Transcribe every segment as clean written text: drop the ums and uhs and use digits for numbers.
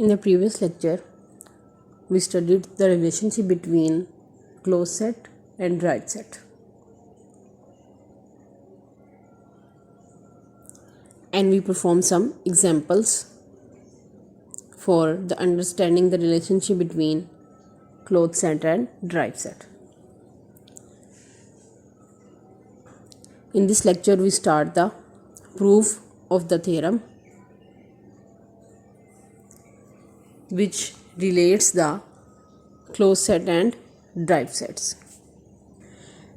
In the previous lecture, we studied the relationship between closed set and derived set. And we performed some examples for the understanding the relationship between closed set and derived set. In this lecture, we start the proof of the theorem which relates the closed set and derived sets.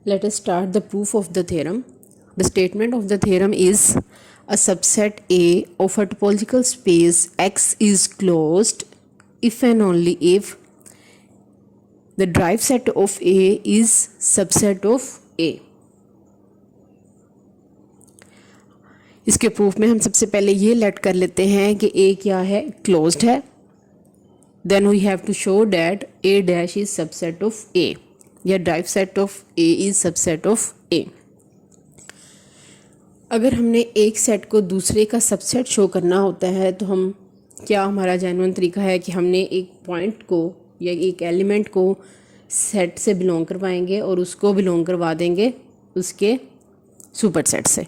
Let us start the proof of the theorem. The statement of the theorem is a subset A of a topological space X is closed if and only if the derived set of A is subset of A. इसके proof में हम सबसे पहले ये late कर लेते हैं कि A क्या है, क्लोज्ड है. Then we have to show that A dash is subset of A या derived set of A is subset of A. अगर हमने एक सेट को दूसरे का सबसेट शो करना होता है तो हम क्या हमारा जेन्युइन तरीका है कि हमने एक पॉइंट को या एक एलिमेंट को सेट से बिलोंग करवाएंगे और उसको बिलोंग करवा देंगे उसके सुपरसेट से.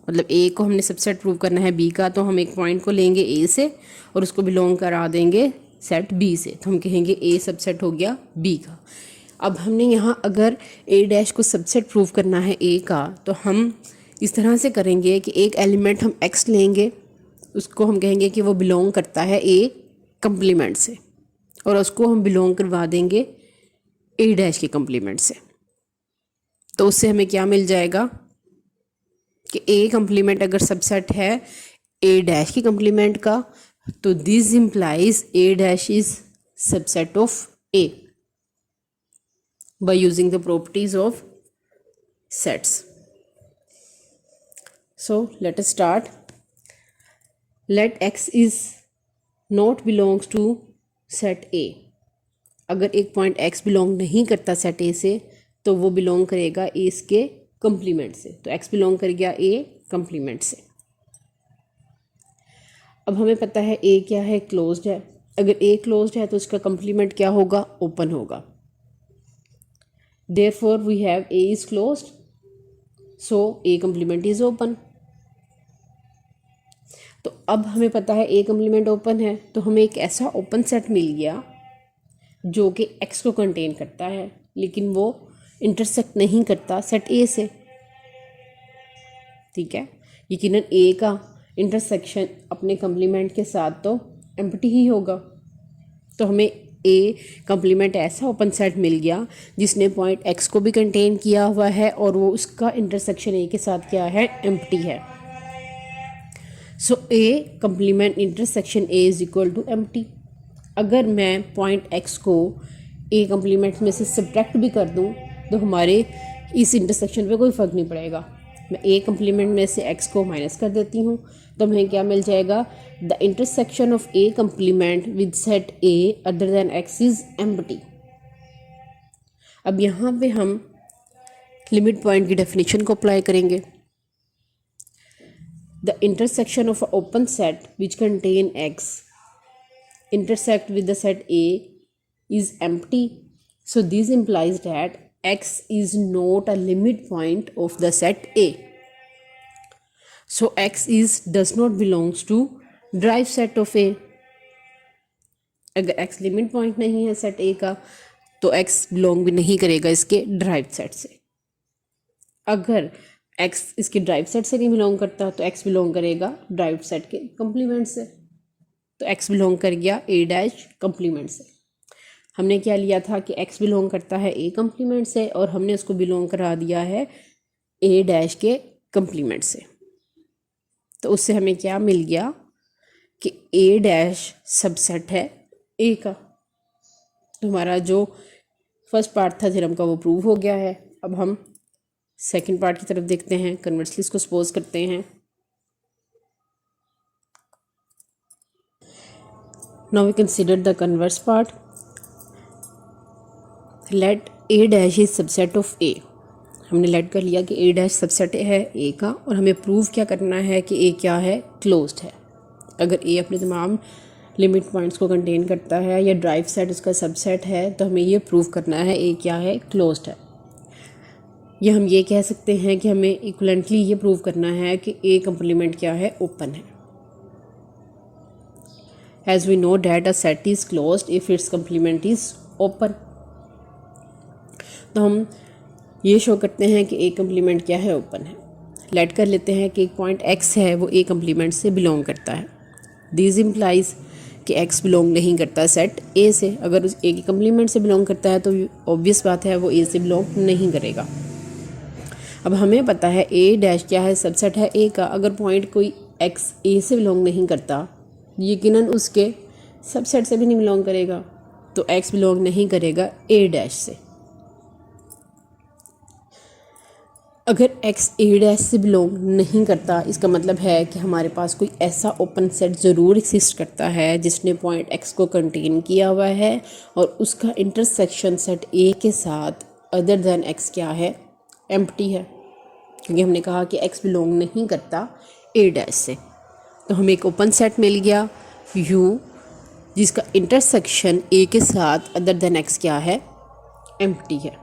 मतलब ए को हमने सबसेट प्रूव करना है बी का, तो हम एक पॉइंट को लेंगे ए से और उसको बिलोंग करा देंगे सेट बी से, तो हम कहेंगे ए सबसेट हो गया बी का. अब हमने यहाँ अगर ए डैश को सबसेट प्रूव करना है ए का, तो हम इस तरह से करेंगे कि एक एलिमेंट हम एक्स लेंगे, उसको हम कहेंगे कि वो बिलोंग करता है ए कंप्लीमेंट से और उसको हम बिलोंग करवा देंगे ए डैश के कंप्लीमेंट से. तो उससे हमें क्या मिल जाएगा कि ए कंप्लीमेंट अगर सबसेट है ए डैश की कंप्लीमेंट का, तो this implies A dash is subset of A by using the properties of sets. So let us start. Let x is not belongs to set A. अगर एक पॉइंट x बिलोंग नहीं करता set A से तो वो belong करेगा A के complement से. तो x बिलोंग कर गया A कंप्लीमेंट से. अब हमें पता है A क्या है, क्लोज्ड है. अगर A क्लोज्ड है तो उसका कंप्लीमेंट क्या होगा, ओपन होगा. Therefore we have A is closed, so A complement is open. तो अब हमें पता है A complement ओपन है, तो हमें एक ऐसा ओपन सेट मिल गया जो कि X को कंटेन करता है लेकिन वो इंटरसेक्ट नहीं करता सेट A से. ठीक है, यकीनन A का इंटरसेक्शन अपने कंप्लीमेंट के साथ तो एम्प्टी ही होगा. तो हमें ए कंप्लीमेंट ऐसा ओपन सेट मिल गया जिसने पॉइंट एक्स को भी कंटेन किया हुआ है और वो उसका इंटरसेक्शन ए के साथ क्या है, एम्प्टी है. So A complement intersection A is equal to empty. अगर मैं पॉइंट एक्स को ए कंप्लीमेंट में से सब्ट्रैक्ट भी कर दूं तो हमारे इस इंटरसेक्शन पे कोई फ़र्क नहीं पड़ेगा. मैं ए कंप्लीमेंट में से एक्स को माइनस कर देती हूँ तो हमें क्या मिल जाएगा, the intersection of A complement with set A other than x is empty. अब यहाँ पे हम लिमिट पॉइंट की डेफिनेशन को अप्लाई करेंगे. The intersection of a open set which contain x intersect with the set A is empty. So this implies that x is not a limit point of the set A. So x does not belongs to derived set of A. अगर x limit point नहीं है set A का तो x belong भी नहीं करेगा इसके derived set से. अगर x इसके derived सेट से नहीं बिलोंग करता तो x बिलोंग करेगा derived सेट के कंप्लीमेंट से. तो x बिलोंग कर गया A डैश कंप्लीमेंट से. हमने क्या लिया था कि x बिलोंग करता है A कंप्लीमेंट से और हमने उसको बिलोंग करा दिया है A डैश के कंप्लीमेंट से. तो उससे हमें क्या मिल गया कि A डैश सबसेट है A का. तो हमारा जो फर्स्ट पार्ट था थ्योरम का वो प्रूव हो गया है. अब हम सेकंड पार्ट की तरफ देखते हैं. कन्वर्सली इसको सपोज करते हैं. Now we consider the converse part. Let A dash is subset of A. हमने लेट कर लिया कि ए डैश सबसेट है ए का और हमें प्रूव क्या करना है कि ए क्या है, क्लोज्ड है. अगर ए अपने तमाम लिमिट पॉइंट्स को कंटेन करता है या ड्राइव सेट उसका सबसेट है तो हमें ये प्रूव करना है ए क्या है, क्लोज्ड है। या हम ये कह सकते हैं कि हमें इक्वलेंटली ये प्रूव करना है कि ए कंप्लीमेंट क्या है, ओपन है। As we know that a set is closed if its complement is open. तो हम ये शो करते हैं कि ए कंप्लीमेंट क्या है, ओपन है। लेट कर लेते हैं कि एक पॉइंट एक्स है वो ए कंप्लीमेंट से बिलोंग करता है। दिस इम्प्लाइज कि एक्स बिलोंग नहीं करता सेट ए से। अगर उस ए के कंप्लीमेंट से बिलोंग करता है तो ऑब्वियस बात है वो ए से बिलोंग नहीं करेगा। अब हमें पता है ए डैश क्या है, सबसेट है ए का। अगर पॉइंट कोई एक्स ए से बिलोंग नहीं करता, यकीनन उसके सबसेट से भी नहीं बिलोंग करेगा, तो एक्स बिलोंग नहीं करेगा ए डैश से। अगर एक्स ए डैश से बिलोंग नहीं करता, इसका मतलब है कि हमारे पास कोई ऐसा ओपन सेट ज़रूर एग्जिस्ट करता है जिसने पॉइंट एक्स को कंटेन किया हुआ है और उसका इंटरसेक्शन सेट ए के साथ अदर दैन एक्स क्या है, एम्प्टी है। क्योंकि हमने कहा कि एक्स बिलोंग नहीं करता ए डैश से, तो हमें एक ओपन सेट मिल गया यू जिसका इंटरसेक्शन ए के साथ अदर दैन एक्स क्या है, एम्प्टी है।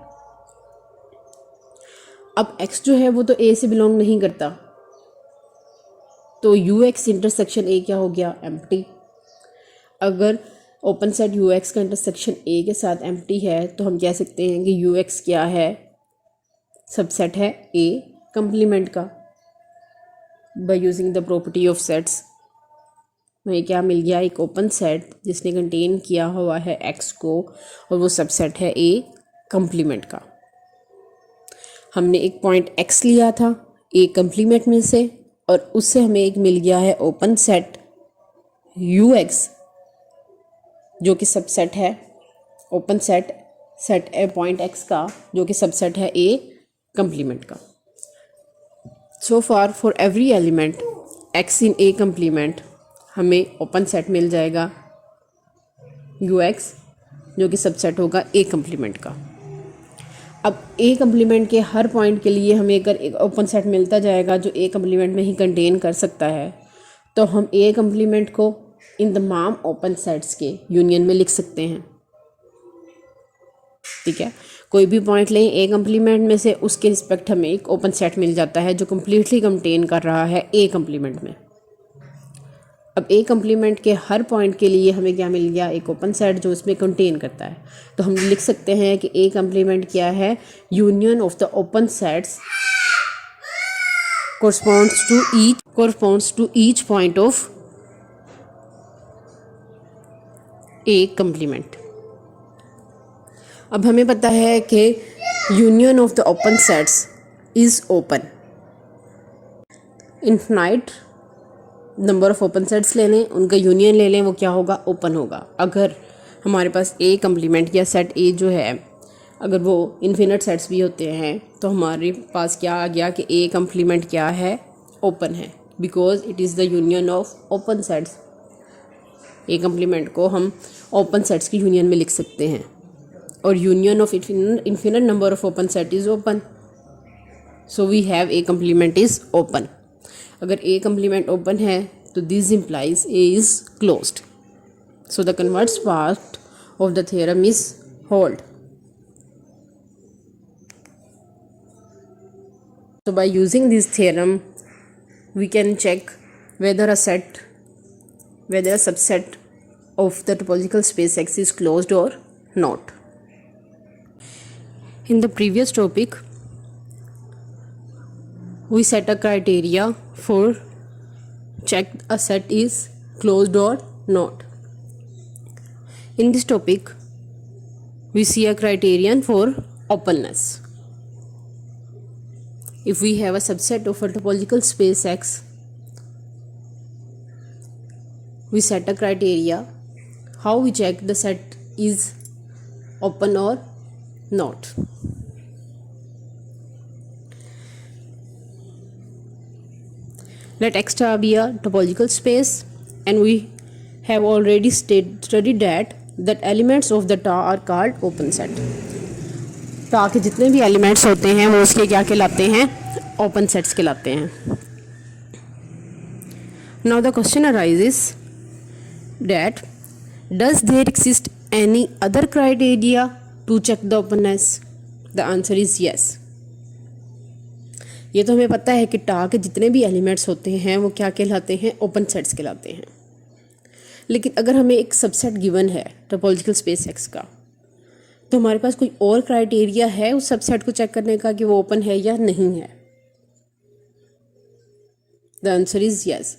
अब x जो है वो तो a से बिलोंग नहीं करता, तो यू एक्स इंटरसेक्शन a क्या हो गया, एम्प्टी। अगर ओपन सेट यू एक्स का इंटरसेक्शन a के साथ एम्प्टी है तो हम कह सकते हैं कि यू एक्स क्या है, सबसेट है a कंप्लीमेंट का। By using the property of sets हमें क्या मिल गया, एक ओपन सेट जिसने कंटेन किया हुआ है x को और वो सबसेट है a कंप्लीमेंट का। हमने एक पॉइंट x लिया था ए कंप्लीमेंट में से और उससे हमें एक मिल गया है ओपन सेट यू एक्स जो कि सबसेट है open set set A point x का जो कि सबसेट है ए कंप्लीमेंट का। So far for every element x in A complement हमें ओपन सेट मिल जाएगा यू एक्स जो कि सबसेट होगा ए कंप्लीमेंट का। अब ए कंप्लीमेंट के हर पॉइंट के लिए हमें अगर एक ओपन सेट मिलता जाएगा जो ए कंप्लीमेंट में ही कंटेन कर सकता है, तो हम ए कंप्लीमेंट को इन तमाम ओपन सेट्स के यूनियन में लिख सकते हैं। ठीक है, कोई भी पॉइंट लें ए कंप्लीमेंट में से, उसके रिस्पेक्ट हमें एक ओपन सेट मिल जाता है जो कम्प्लीटली कंटेन कर रहा है ए कंप्लीमेंट में। अब ए कंप्लीमेंट के हर पॉइंट के लिए हमें क्या मिल गया, एक ओपन सेट जो इसमें कंटेन करता है। तो हम लिख सकते हैं कि ए कंप्लीमेंट क्या है, union of the open sets corresponds to each point of A complement. अब हमें पता है कि union of the open sets is open. Infinite number of open sets ले लें, उनका यूनियन ले लें, वो क्या होगा, ओपन होगा। अगर हमारे पास ए कंप्लीमेंट या सेट ए जो है अगर वो इन्फिनिट सेट्स भी होते हैं तो हमारे पास क्या आ गया कि ए कंप्लीमेंट क्या है, ओपन है, because it is the union of open sets. A complement को हम ओपन सेट्स की यूनियन में लिख सकते हैं और union of infinite number of open set is open, so we have A complement is open. अगर ए कंप्लीमेंट ओपन है तो this implies A is closed, so the converse part of the theorem is hold. So by using this theorem we can check whether a subset of the topological space X is closed or not. In the previous topic we set a criteria for check a set is closed or not. In this topic we see a criterion for openness. If we have a subset of a topological space X, we set a criteria how we check the set is open or not. Let X star be a topological space, and we have already studied that elements of the tar are called open set. टा के जितने भी elements होते हैं वो उसके क्या कहलाते हैं, ओपन सेट्स कहलाते हैं। Now the question arises that does there exist any other criteria to check the openness? The answer is yes. ये तो हमें पता है कि टा के जितने भी एलिमेंट्स होते हैं वो क्या कहलाते हैं, ओपन सेट्स कहलाते हैं। लेकिन अगर हमें एक सबसेट गिवन है टोपोलॉजिकल स्पेस एक्स का, तो हमारे पास कोई और क्राइटेरिया है उस सबसेट को चेक करने का कि वो ओपन है या नहीं है? The answer is yes.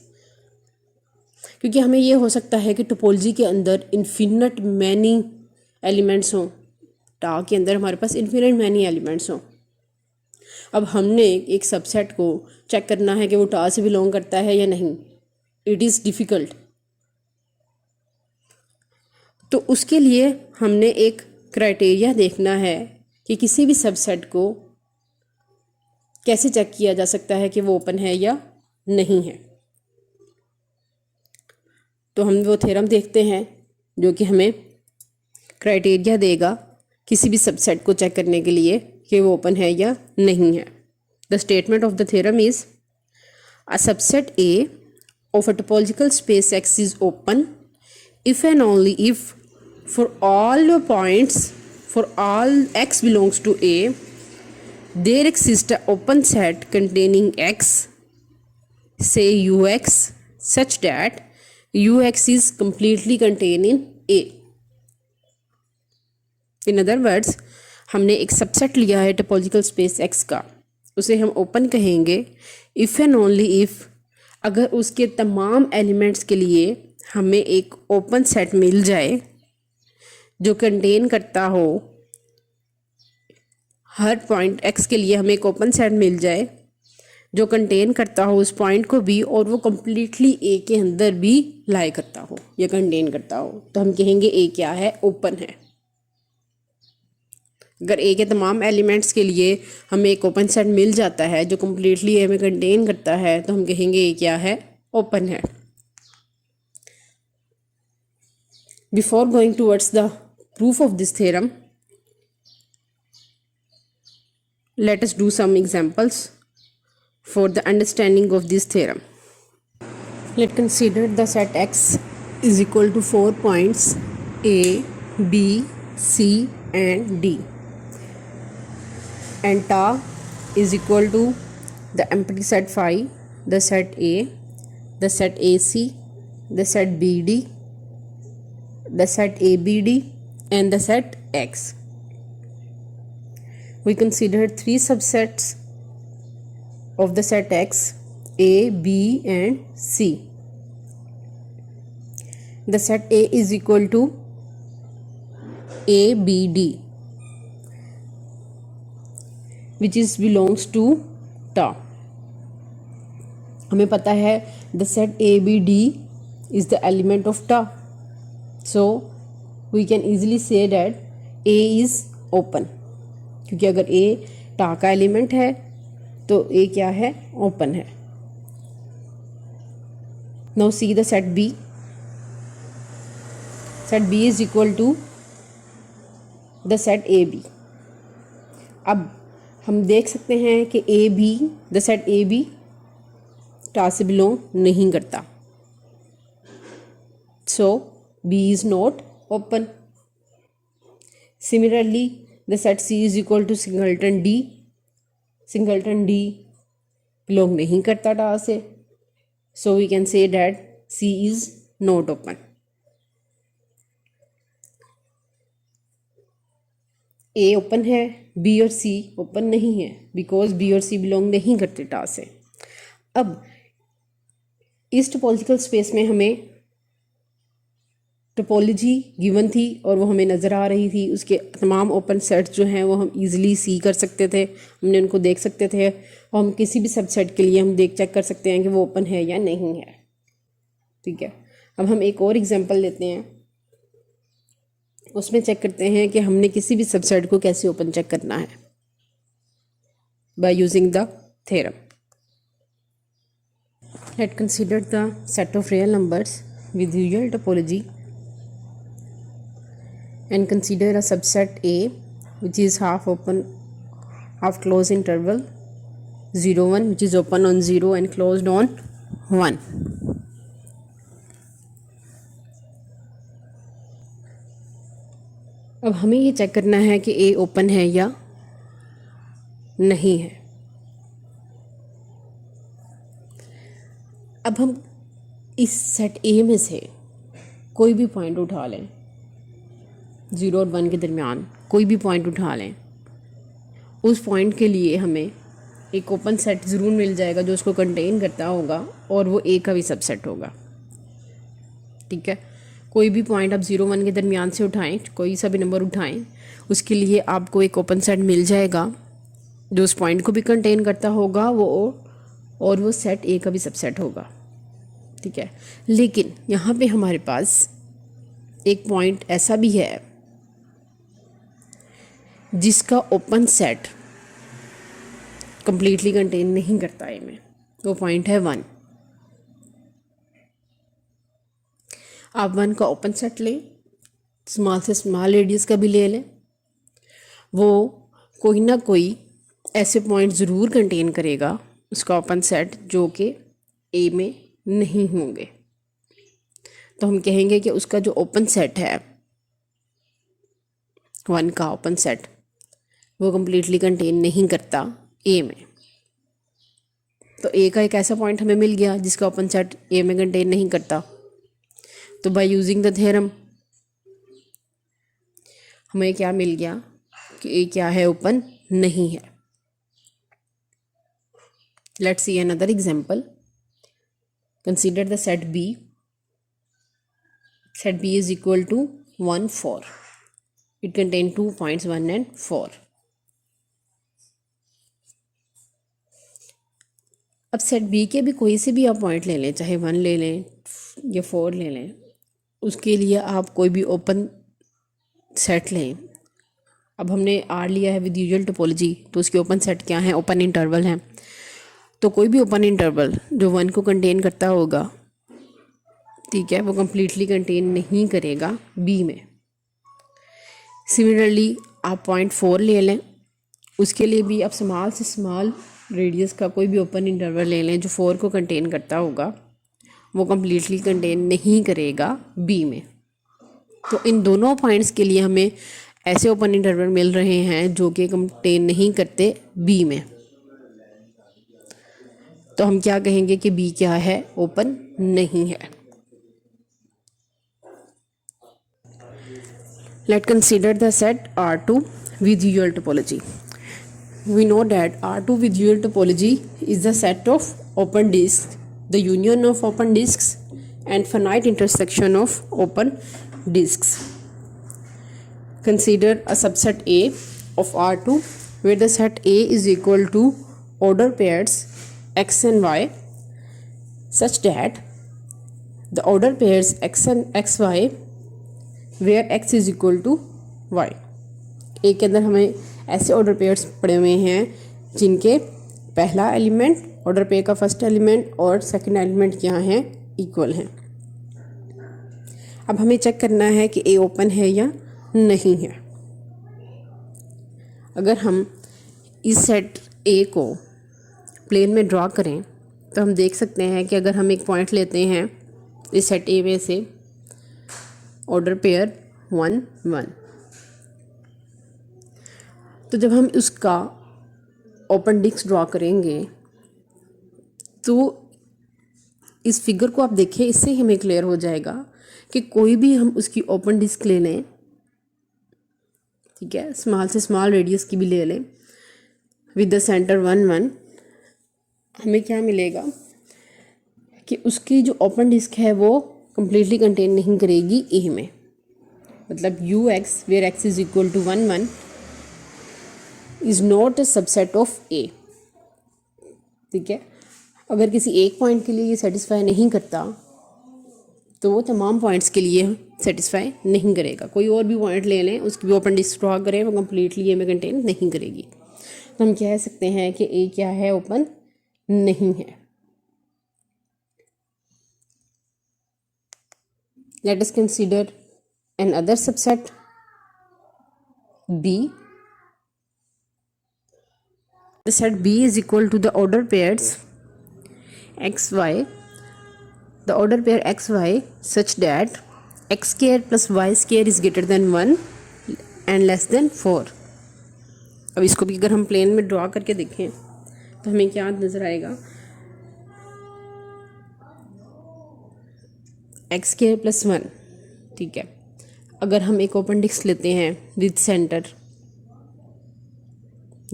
क्योंकि हमें ये हो सकता है कि टोपोलॉजी के अंदर इन्फिनिट मैनी एलिमेंट्स हों, टा के अंदर हमारे पास इन्फिनिट मैनी एलिमेंट्स हों। अब हमने एक सबसेट को चेक करना है कि वो टा से बिलोंग करता है या नहीं। It is difficult. तो उसके लिए हमने एक क्राइटेरिया देखना है कि किसी भी सबसेट को कैसे चेक किया जा सकता है कि वो ओपन है या नहीं है। तो हम वो थ्योरम देखते हैं जो कि हमें क्राइटेरिया देगा किसी भी सबसेट को चेक करने के लिए कि वो ओपन है या नहीं है। The statement of the theorem is a subset A of a topological space x is open if and only if for all the points for all x belongs to A there exists an open set containing x, say ux, such that ux is completely contained in A. In other words, हमने एक subset लिया है topological space x का, उसे हम open कहेंगे if and only if अगर उसके तमाम एलिमेंट्स के लिए हमें एक ओपन सेट मिल जाए जो कंटेन करता हो, हर पॉइंट x के लिए हमें एक ओपन सेट मिल जाए जो कंटेन करता हो उस पॉइंट को भी, और वो कम्प्लीटली A के अंदर भी लाई करता हो या कंटेन करता हो, तो हम कहेंगे A क्या है, ओपन है। अगर A के तमाम एलिमेंट्स के लिए हमें एक ओपन सेट मिल जाता है जो कम्प्लीटली A में कंटेन करता है, तो हम कहेंगे A क्या है, ओपन है। Before going towards the proof of this theorem, let us do some examples for the understanding of this theorem. Let's consider the set X is equal to 4 points A, B, C and D, and tau is equal to the empty set phi, the set A, the set AC, the set BD, the set ABD and the set X. We considered three subsets of the set X, A, B and C. The set A is equal to ABD, which is belongs to tau. हमें पता है the set ABD is the element of tau. So we can easily say that A is open, क्योंकि अगर A टा का element है तो A क्या है, ओपन है। Now see the set B. Set B is equal to the set AB. अब हम देख सकते हैं कि AB, the set AB टा से बिलोंग नहीं करता, so B is not open. Similarly, the set C is equal to singleton D. Singleton D belong नहीं करता टा से, so we can say that C is not open. A open है, B और C ओपन नहीं है, because B और C belong नहीं करते टा से। अब इस टोपोलॉजिकल स्पेस में हमें टोपोलॉजी गिवन थी और वो हमें नज़र आ रही थी, उसके तमाम ओपन सेट्स जो हैं वो हम इजीली सी कर सकते थे, हमने उनको देख सकते थे, और हम किसी भी सबसेट के लिए हम चेक कर सकते हैं कि वो ओपन है या नहीं है। ठीक है, अब हम एक और एग्जांपल लेते हैं, उसमें चेक करते हैं कि हमने किसी भी सबसेट को कैसे ओपन चेक करना है by using the theorem. Let's consider the set of real numbers with usual topology and consider a subset A which is half open, half closed interval 0 1, which is open on 0 and closed on 1. अब हमें ये check करना है कि ए open है या नहीं है। अब हम इस सेट ए में से कोई भी पॉइंट उठा लें, 0 और 1 के दरमियान कोई भी पॉइंट उठा लें, उस पॉइंट के लिए हमें एक ओपन सेट ज़रूर मिल जाएगा जो उसको कंटेन करता होगा और वो ए का भी सबसेट होगा। ठीक है, कोई भी पॉइंट आप 0 1 के दरमियान से उठाएं, कोई सा भी नंबर उठाएं, उसके लिए आपको एक ओपन सेट मिल जाएगा जो उस पॉइंट को भी कंटेन करता होगा और वो सेट ए का भी सबसेट होगा। ठीक है, लेकिन यहाँ पे हमारे पास एक पॉइंट ऐसा भी है जिसका ओपन सेट कंप्लीटली कंटेन नहीं करता ए में। वो पॉइंट है 1। आप 1 का ओपन सेट लें, स्मॉल से स्मॉल रेडियस का भी ले लें, वो कोई ना कोई ऐसे पॉइंट ज़रूर कंटेन करेगा उसका ओपन सेट जो कि ए में नहीं होंगे। तो हम कहेंगे कि उसका जो ओपन सेट है 1 का ओपन सेट वो कम्प्लीटली कंटेन नहीं करता ए में। तो ए का एक ऐसा पॉइंट हमें मिल गया जिसका ओपन सेट ए में कंटेन नहीं करता। तो बाय यूजिंग द थ्योरम हमें क्या मिल गया कि ए क्या है, ओपन नहीं है। Let's see another example. Consider the set B. Set B is equal to 1 4. It contain 2 points 1 and 4. अब सेट बी के भी कोई से भी आप पॉइंट ले लें, चाहे 1 ले लें या 4 ले लें, उसके लिए आप कोई भी ओपन सेट लें। अब हमने आर लिया है विद यूजुअल टोपोलॉजी, तो उसके ओपन सेट क्या है, ओपन इंटरवल हैं। तो कोई भी ओपन इंटरवल जो 1 को कंटेन करता होगा, ठीक है, वो कम्प्लीटली कंटेन नहीं करेगा बी में। सिमिलरली आप पॉइंट 4 ले लें, उसके लिए भी आप स्मॉल से स्मॉल रेडियस का कोई भी ओपन इंटरवल ले लें जो 4 को कंटेन करता होगा, वो कम्प्लीटली कंटेन नहीं करेगा बी में। तो इन दोनों पॉइंट्स के लिए हमें ऐसे ओपन इंटरवल मिल रहे हैं जो कि कंटेन नहीं करते बी में। तो हम क्या कहेंगे कि बी क्या है, ओपन नहीं है। Let's consider the set R2 with dual topology. We know that R2 with dual topology is the set of open disks, the union of open disks and finite intersection of open disks. Consider a subset A of R2 where the set A is equal to order pairs X and Y such that the order pairs X and XY where x is equal to y। ए के अंदर हमें ऐसे order pairs पड़े हुए हैं जिनके पहला element order pair का फर्स्ट एलिमेंट और सेकंड एलिमेंट क्या हैं, इक्वल हैं। अब हमें चेक करना है कि ए ओपन है या नहीं है। अगर हम इस सेट ए को प्लेन में ड्रॉ करें तो हम देख सकते हैं कि अगर हम एक पॉइंट लेते हैं इस सेट ए में से ऑर्डर पेयर 1 1, तो जब हम उसका ओपन डिस्क ड्रॉ करेंगे तो इस फिगर को आप देखिए, इससे हमें क्लियर हो जाएगा कि कोई भी हम उसकी ओपन डिस्क ले लें, ठीक है, स्मॉल से स्मॉल रेडियस की भी ले लें विद द सेंटर 1 1, हमें क्या मिलेगा कि उसकी जो ओपन डिस्क है वो कम्प्लीटली कंटेन नहीं करेगी ए में। मतलब U x where x is equal to 1 1 is not a subset of A. ठीक है, अगर किसी एक पॉइंट के लिए ये सेटिस्फाई नहीं करता तो वो तमाम पॉइंट्स के लिए सेटिस्फाई नहीं करेगा। कोई और भी पॉइंट ले लें, उसकी भी ओपन डिस्क ड्रॉ करें, वो कम्प्लीटली ए में कंटेन नहीं करेगी। तो हम कह सकते हैं कि ए क्या है, ओपन नहीं है। Let us consider another subset B. The set B is equal to the order pairs XY, the order pair XY such that x square plus y square is greater than 1 and less than 4। अब इसको भी अगर हम plane में draw करके देखें तो हमें क्या नज़र आएगा, x² + 1। ठीक है, अगर हम एक ओपन डिस्क लेते हैं विद सेंटर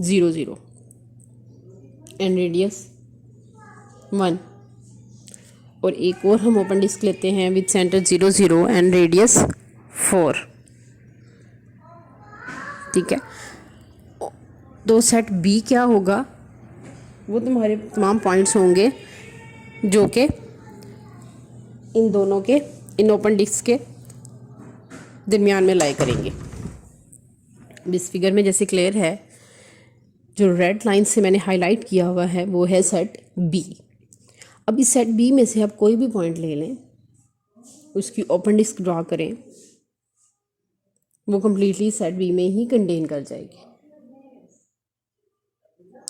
0 0 एंड रेडियस 1, और एक और हम ओपन डिस्क लेते हैं विद सेंटर 0 0 एंड रेडियस 4। ठीक है, तो सेट बी क्या होगा, वो तुम्हारे तमाम पॉइंट्स होंगे जो कि इन दोनों के, इन ओपन डिस्क के दरमियान में लाई करेंगे। इस फिगर में जैसे क्लियर है, जो रेड लाइन से मैंने हाईलाइट किया हुआ है वो है सेट बी। अब इस सेट बी में से आप कोई भी पॉइंट ले लें, उसकी ओपन डिस्क ड्रॉ करें, वो कम्प्लीटली सेट बी में ही कंटेन कर जाएगी।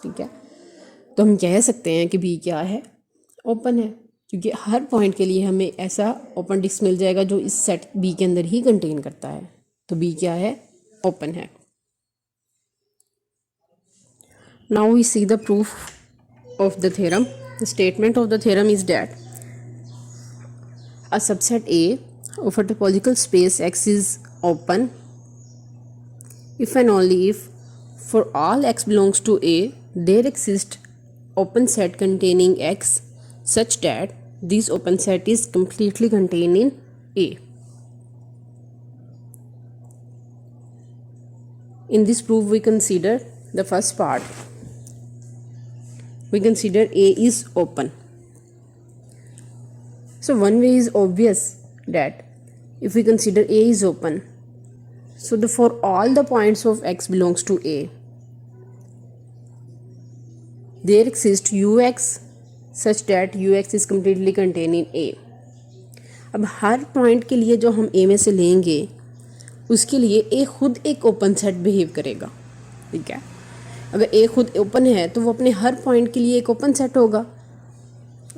ठीक है, तो हम कह सकते हैं कि बी क्या है, ओपन है, क्योंकि हर पॉइंट के लिए हमें ऐसा ओपन डिस्क मिल जाएगा जो इस सेट बी के अंदर ही कंटेन करता है। तो बी क्या है, ओपन है। Now we see the proof of the theorem. The statement of the theorem is that a subset A of a topological space X is open if and only if for all X belongs to A there exists open set containing X such that this open set is completely contained in A. In this proof we consider the first part. We consider A is open. So one way is obvious that if we consider A is open, so for all the points of X belongs to A, there exists Ux such that Ux is completely contained in A. अब हर point के लिए जो हम A में से लेंगे उसके लिए A खुद एक ओपन सेट बिहेव करेगा। ठीक है, अगर A खुद ओपन है तो वो अपने हर पॉइंट के लिए एक ओपन सेट होगा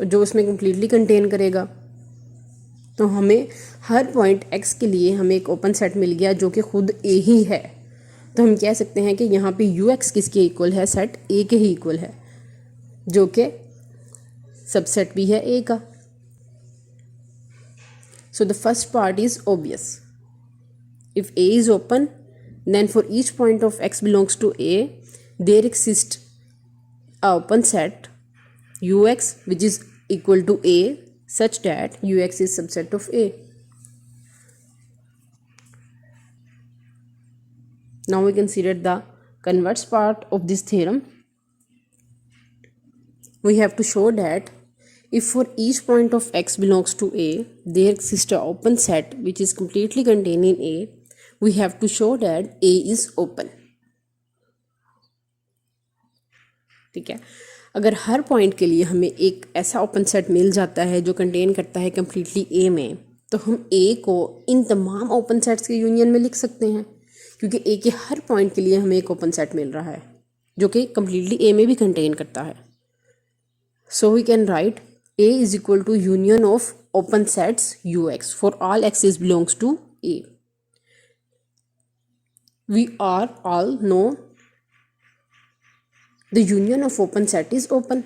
जो उसमें कम्प्लीटली कंटेन करेगा। तो हमें हर पॉइंट x के लिए हमें एक ओपन सेट मिल गया जो कि खुद A ही है। तो हम कह सकते हैं कि यहाँ पे Ux किसके इक्वल है, सेट A के ही इक्वल है, जो कि सबसेट भी है A का। So the first part is obvious. If A is open then for each point of x belongs to A there exist a open set Ux which is equal to A such that Ux is subset of A. Now we consider the converse part of this theorem. We have to show that if for each point of x belongs to A, there exists an open set which is completely contained in A, we have to show that A is open. ठीक है, अगर हर point के लिए हमें एक ऐसा open set मिल जाता है जो कंटेन करता है कम्प्लीटली ए में, तो हम ए को इन तमाम ओपन सेट्स के यूनियन में लिख सकते हैं, क्योंकि ए के हर पॉइंट के लिए हमें एक ओपन सेट मिल रहा है जो कि कम्प्लीटली ए में भी कंटेन करता है। So we can write A is equal to union of open sets U x for all x's belongs to A. We are all know the union of open set is open.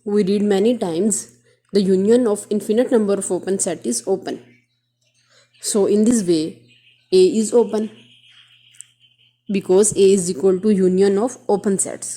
We read many times the union of infinite number of open set is open. So in this way A is open because A is equal to union of open sets.